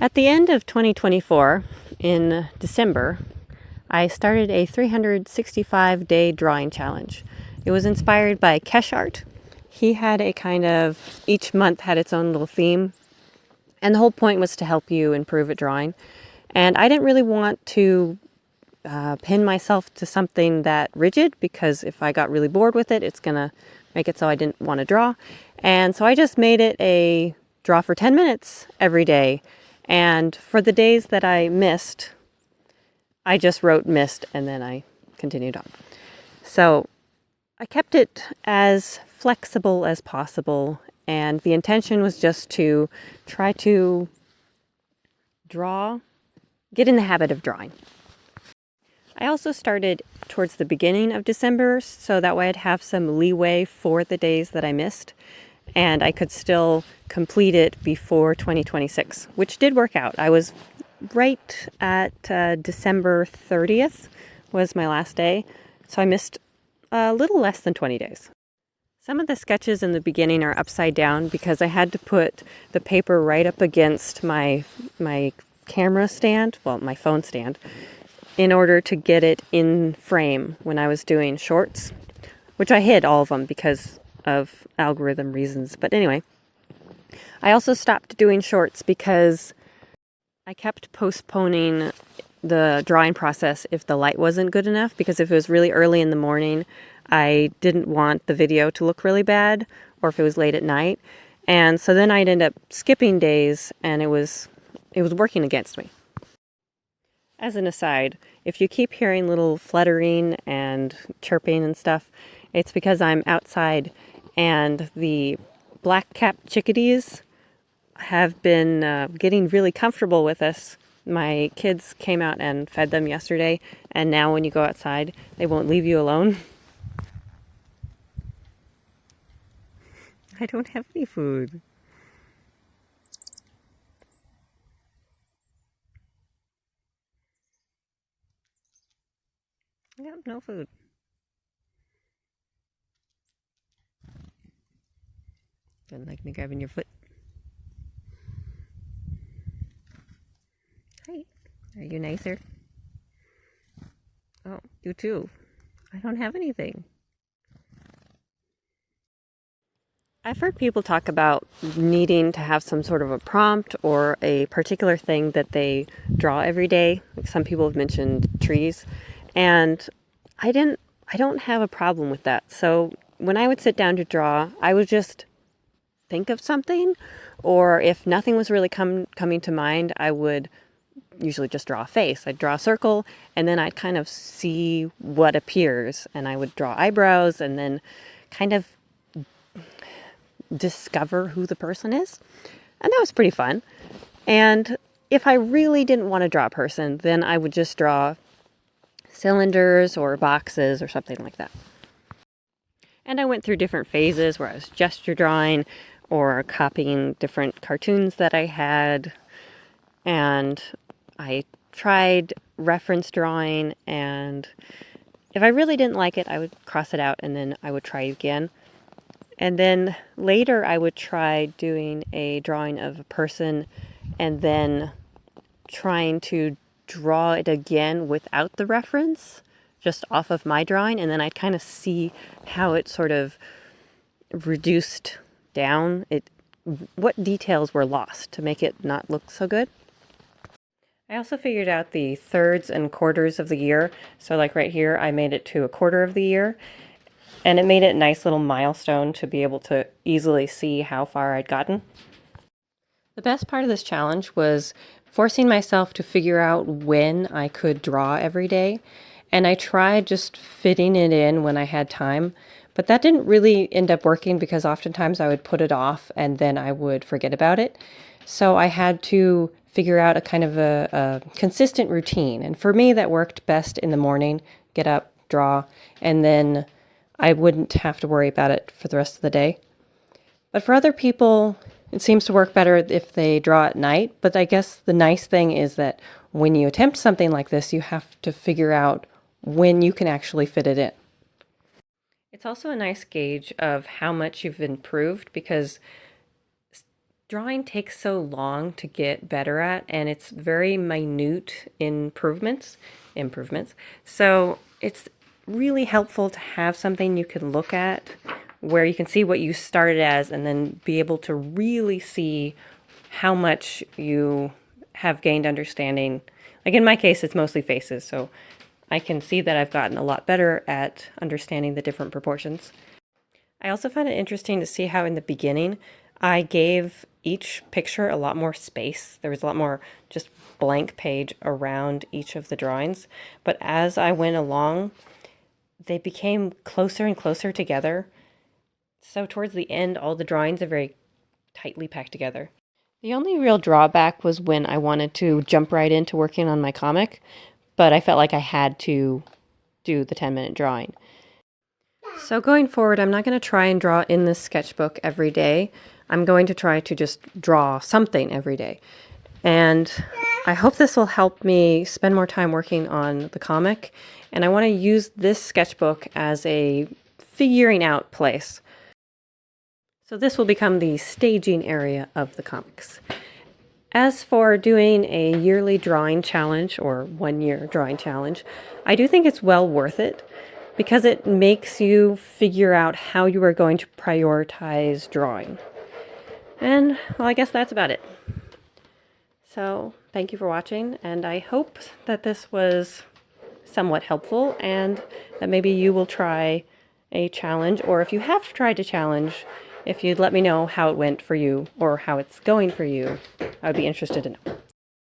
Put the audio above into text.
At the end of 2024, in December, I started a 365-day drawing challenge. It was inspired by Kesh Art. He had a kind of, each month had its own little theme, and the whole point was to help you improve at drawing. And I didn't really want to pin myself to something that rigid, because if I got really bored with it, it's going to make it so I didn't want to draw. And so I just made it a draw for 10 minutes every day. And for the days that I missed, I just wrote missed and then I continued on. So I kept it as flexible as possible, and the intention was just to try to draw, get in the habit of drawing. I also started towards the beginning of December, so that way I'd have some leeway for the days that I missed, and I could still complete it before 2026, which did work out. I was right at December 30th was my last day, so I missed a little less than 20 days. Some of the sketches in the beginning are upside down because I had to put the paper right up against my camera stand, well, my phone stand, in order to get it in frame when I was doing shorts, which I hid all of them because of algorithm reasons. But anyway, I also stopped doing shorts because I kept postponing the drawing process if the light wasn't good enough, because if it was really early in the morning, I didn't want the video to look really bad, or if it was late at night. And so then I'd end up skipping days, and it was working against me. As an aside, if you keep hearing little fluttering and chirping and stuff, it's because I'm outside and the black-capped chickadees have been getting really comfortable with us. My kids came out and fed them yesterday, and now when you go outside, they won't leave you alone. I don't have any food. I have no food. Doesn't like me grabbing your foot. Hi. Are you nicer? Oh, you too. I don't have anything. I've heard people talk about needing to have some sort of a prompt or a particular thing that they draw every day. Some people have mentioned trees. And I don't have a problem with that. So when I would sit down to draw, I would just think of something, or if nothing was really coming to mind, I would usually just draw a face. I'd draw a circle, and then I'd kind of see what appears, and I would draw eyebrows, and then kind of discover who the person is. And that was pretty fun. And if I really didn't want to draw a person, then I would just draw cylinders or boxes or something like that. And I went through different phases where I was gesture drawing or copying different cartoons that I had, and I tried reference drawing, and if I really didn't like it, I would cross it out and then I would try again. And then later I would try doing a drawing of a person and then trying to draw it again without the reference, just off of my drawing, and then I'd kind of see how it sort of reduced down, what details were lost to make it not look so good. I also figured out the thirds and quarters of the year. So like right here, I made it to a quarter of the year, and it made it a nice little milestone to be able to easily see how far I'd gotten. The best part of this challenge was forcing myself to figure out when I could draw every day, and I tried just fitting it in when I had time, but that didn't really end up working because oftentimes I would put it off and then I would forget about it. So I had to figure out a kind of a consistent routine, and for me that worked best in the morning. Get up, draw, and then I wouldn't have to worry about it for the rest of the day. But for other people, it seems to work better if they draw at night, but I guess the nice thing is that when you attempt something like this, you have to figure out when you can actually fit it in. It's also a nice gauge of how much you've improved, because Drawing takes so long to get better at, and it's very minute improvements. So it's really helpful to have something you can look at where you can see what you started as and then be able to really see how much you have gained understanding. Like in my case, it's mostly faces, so I can see that I've gotten a lot better at understanding the different proportions. I also found it interesting to see how in the beginning I gave each picture a lot more space. There was a lot more just blank page around each of the drawings. But as I went along, they became closer and closer together. So towards the end, all the drawings are very tightly packed together. The only real drawback was when I wanted to jump right into working on my comic, but I felt like I had to do the 10-minute drawing. So going forward, I'm not going to try and draw in this sketchbook every day. I'm going to try to just draw something every day. And I hope this will help me spend more time working on the comic. And I want to use this sketchbook as a figuring out place. So this will become the staging area of the comics. As for doing a yearly drawing challenge or 1-year drawing challenge, I do think it's well worth it because it makes you figure out how you are going to prioritize drawing. And, well, I guess that's about it. So, thank you for watching, and I hope that this was somewhat helpful and that maybe you will try a challenge, or if you have tried a challenge, if you'd let me know how it went for you or how it's going for you, I would be interested to know.